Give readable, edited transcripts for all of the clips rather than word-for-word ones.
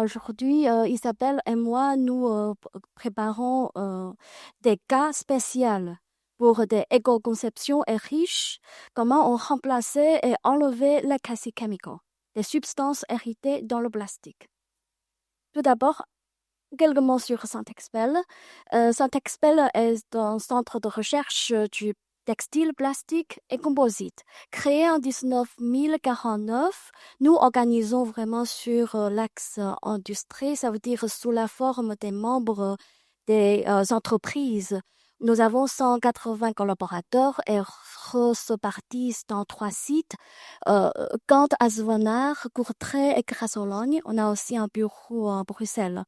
Aujourd'hui, Isabelle et moi, nous préparons des cas spéciaux pour des éco-conceptions et riches, comment on remplaçait et enlevait les legacy chemicals, des substances héritées dans le plastique. Tout d'abord, quelques mots sur Saint-Expel. Saint-Expel est un centre de recherche du textile, plastique et composite. Créé en 1949, nous organisons vraiment sur l'axe industrie, ça veut dire sous la forme des membres des entreprises. Nous avons 180 collaborateurs et repartis dans 3 sites. Gand, Asvenard, Courtrai et Grasse-Ologne. On a aussi un bureau à Bruxelles.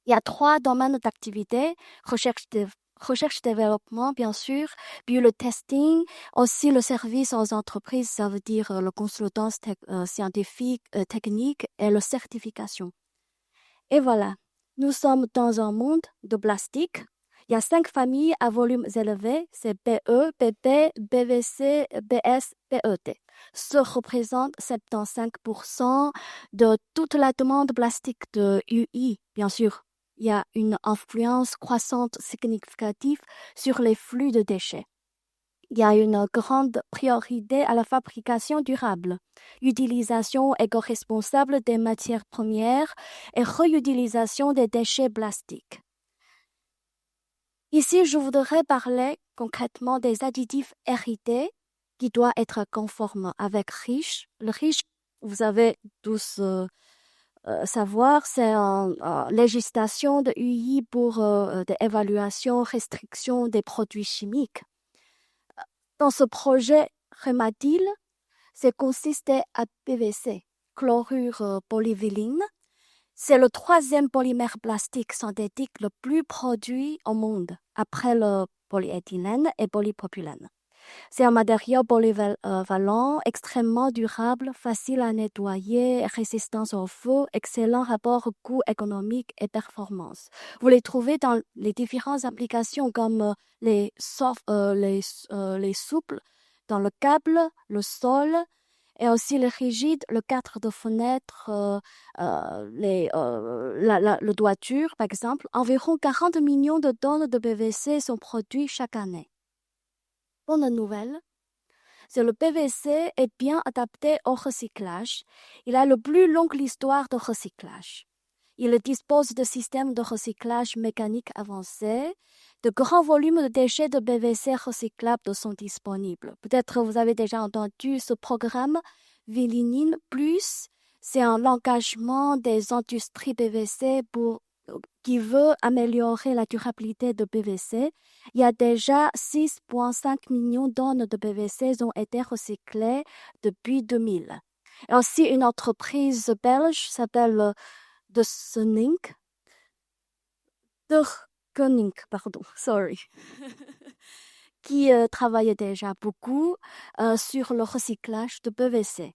Il y a 3 domaines d'activité, recherche-développement, bien sûr, puis le testing, aussi le service aux entreprises, ça veut dire le consultance scientifique, technique et la certification. Et voilà, nous sommes dans un monde de plastique. Il y a 5 familles à volumes élevés, c'est BE, PP, BVC, BS, PET. Ce représente 75% de toute la demande plastique de UI, bien sûr. Il y a une influence croissante significative sur les flux de déchets. Il y a une grande priorité à la fabrication durable, utilisation éco-responsable des matières premières et réutilisation des déchets plastiques. Ici, je voudrais parler concrètement des additifs hérités qui doivent être conformes avec REACH. Le REACH, vous avez tous savoir, c'est une législation de UI pour l'évaluation, restriction des produits chimiques. Dans ce projet Rematil, c'est consisté à PVC, chlorure polyvinyl. C'est le 3e polymère plastique synthétique le plus produit au monde, après le polyéthylène et polypropylène. C'est un matériau polyvalent, extrêmement durable, facile à nettoyer, résistant au feu, excellent rapport coût économique et performance. Vous les trouvez dans les différentes applications comme les souples, dans le câble, le sol, et aussi les rigides, le cadre de fenêtre, le toiture, par exemple. Environ 40 millions de tonnes de PVC sont produits chaque année. Bonne nouvelle, c'est le PVC est bien adapté au recyclage. Il a le plus longue histoire de recyclage. Il dispose de systèmes de recyclage mécanique avancés. De grands volumes de déchets de PVC recyclables sont disponibles. Peut-être vous avez déjà entendu ce programme Vinyl Plus. C'est un engagement des industries PVC qui veut améliorer la durabilité de PVC. Il y a déjà 6,5 millions de tonnes de PVC qui ont été recyclées depuis 2000. Et aussi, une entreprise belge s'appelle De Koning, pardon, sorry, qui travaille déjà beaucoup sur le recyclage de PVC.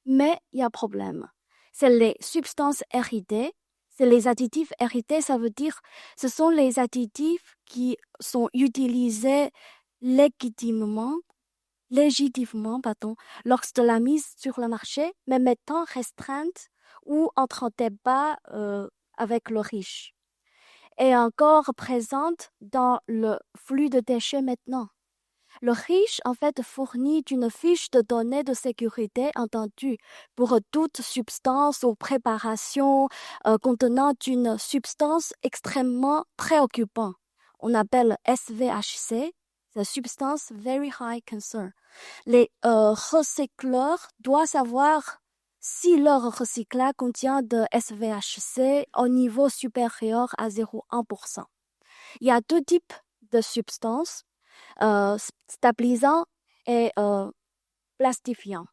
Mais il y a un problème. C'est les substances héritées. C'est les additifs hérités, ça veut dire ce sont les additifs qui sont utilisés légitimement, lors de la mise sur le marché, mais mettant restreinte ou entre en débat avec le riche. Et encore présente dans le flux de déchets maintenant. Le riche, en fait, fournit une fiche de données de sécurité entendue pour toute substance ou préparation contenant une substance extrêmement préoccupante. On appelle SVHC, c'est Substance Very High Concern. Les recycleurs doivent savoir si leur recyclage contient de SVHC au niveau supérieur à 0,1%. Il y a 2 types de substances. Stabilisant et plastifiant.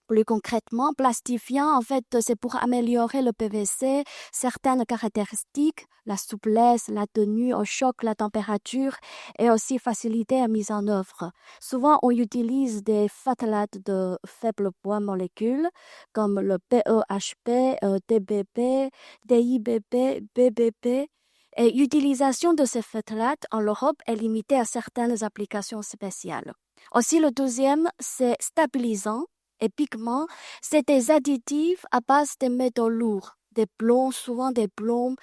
Plus concrètement, plastifiant, en fait, c'est pour améliorer le PVC, certaines caractéristiques, la souplesse, la tenue au choc, la température, et aussi faciliter la mise en œuvre. Souvent, on utilise des phtalates de faible poids molécules, comme le PEHP, DBP, DIBP, BBP. Et l'utilisation de ces phtalates en Europe est limitée à certaines applications spéciales. Aussi, le deuxième, c'est stabilisant. et pigments, c'est des additifs à base de métaux lourds, des plombs, souvent des plombs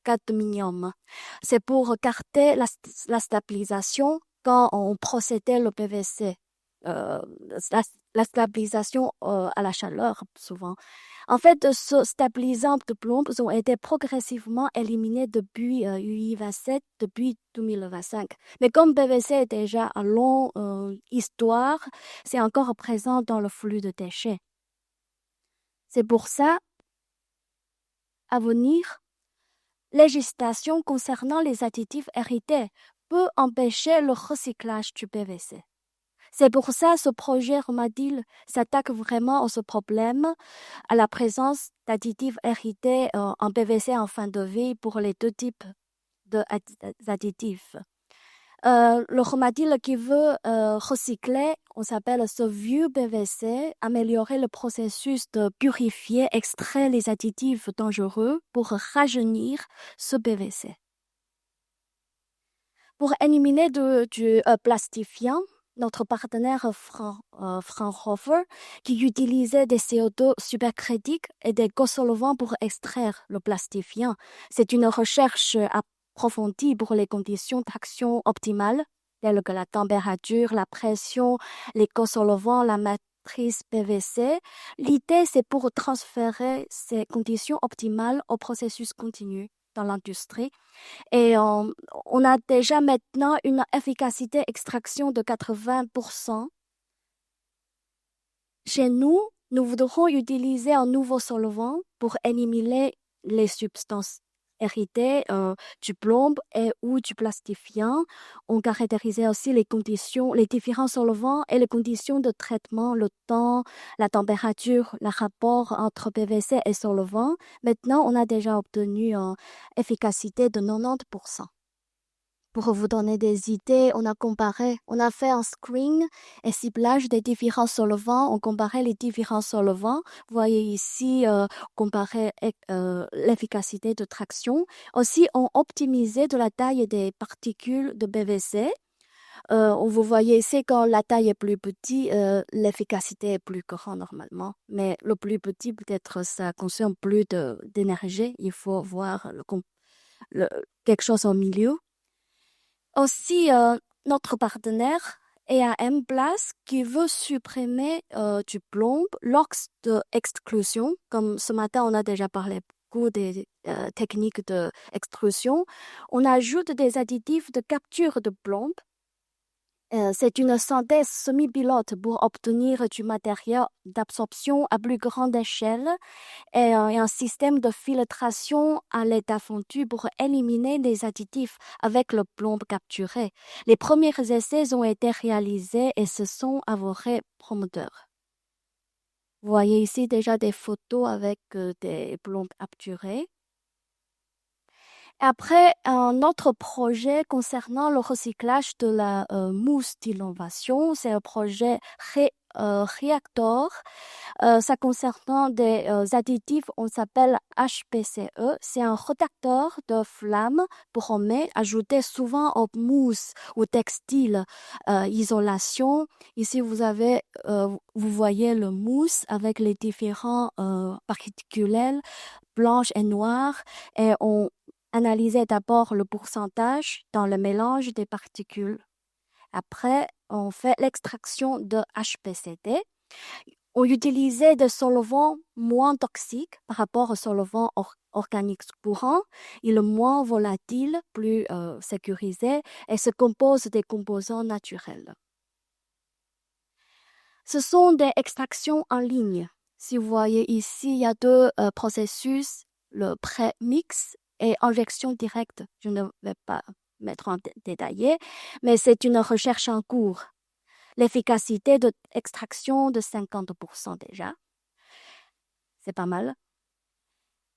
cadmium. C'est pour garder la stabilisation quand on procédait le PVC. Euh, la, la stabilisation à la chaleur, souvent. En fait, ce stabilisant de plomb ont été progressivement éliminés depuis UI27, depuis 2025. Mais comme PVC est déjà à longue histoire, c'est encore présent dans le flux de déchets. C'est pour ça, à venir, législation concernant les additifs hérités peut empêcher le recyclage du PVC. C'est pour ça ce projet Romadil s'attaque vraiment à ce problème, à la présence d'additifs hérités en PVC en fin de vie pour les deux types d'additifs. Le Romadil qui veut recycler, on s'appelle ce vieux PVC, améliorer le processus de purifier, extraire les additifs dangereux pour rajeunir ce PVC. Pour éliminer du plastifiant, notre partenaire Fraunhofer, qui utilisait des CO2 supercritiques et des co-solvants pour extraire le plastifiant. C'est une recherche approfondie pour les conditions d'action optimales, telles que la température, la pression, les co-solvants, la matrice PVC. L'idée, c'est pour transférer ces conditions optimales au processus continu dans l'industrie. Et on a déjà maintenant une efficacité extraction de 80%. Chez nous, nous voudrons utiliser un nouveau solvant pour éliminer les substances héritées du plomb et ou du plastifiant. On caractérisait aussi les conditions, les différents solvants et les conditions de traitement, le temps, la température, le rapport entre PVC et solvant. Maintenant, on a déjà obtenu une efficacité de 90%. Pour vous donner des idées, on a fait un screen et ciblage des différents solvants. On comparait les différents solvants. Vous voyez ici, comparer l'efficacité de traction. Aussi, on optimisait de la taille des particules de PVC. Vous voyez ici, quand la taille est plus petite, l'efficacité est plus grande normalement. Mais le plus petit, peut-être, ça consomme plus d'énergie. Il faut voir quelque chose au milieu. Aussi, notre partenaire EAM Place qui veut supprimer du plomb lors de exclusion. Comme ce matin, on a déjà parlé beaucoup des techniques d'extrusion. On ajoute des additifs de capture de plomb. C'est une synthèse semi-pilote pour obtenir du matériau d'absorption à plus grande échelle et un système de filtration à l'état fondu pour éliminer les additifs avec le plomb capturé. Les premiers essais ont été réalisés et se sont avérés promoteurs. Vous voyez ici déjà des photos avec des plombs capturés. Après, un autre projet concernant le recyclage de la mousse d'innovation, c'est un projet réacteur. Ça concernant des additifs, on s'appelle HPCE. C'est un réducteur de flamme bromée ajouté souvent aux mousses ou textiles. Isolation. Ici, vous voyez le mousse avec les différents particules blanches et noires et on analysait d'abord le pourcentage dans le mélange des particules. Après, on fait l'extraction de HPCD. On utilisait des solvants moins toxiques par rapport aux solvants organiques courants. Il est moins volatile, plus sécurisé et se compose des composants naturels. Ce sont des extractions en ligne. Si vous voyez ici, il y a deux processus, le pré-mix et injection directe. Je ne vais pas mettre en détaillé, mais c'est une recherche en cours. L'efficacité d'extraction de 50% déjà. C'est pas mal.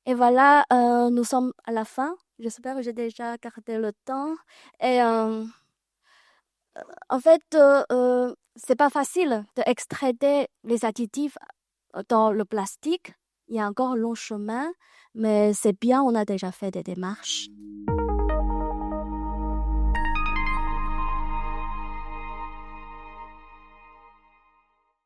Et voilà, nous sommes à la fin. J'espère que j'ai déjà gardé le temps. Et en fait, c'est pas facile d'extraire les additifs dans le plastique. Il y a encore un long chemin, mais c'est bien, on a déjà fait des démarches.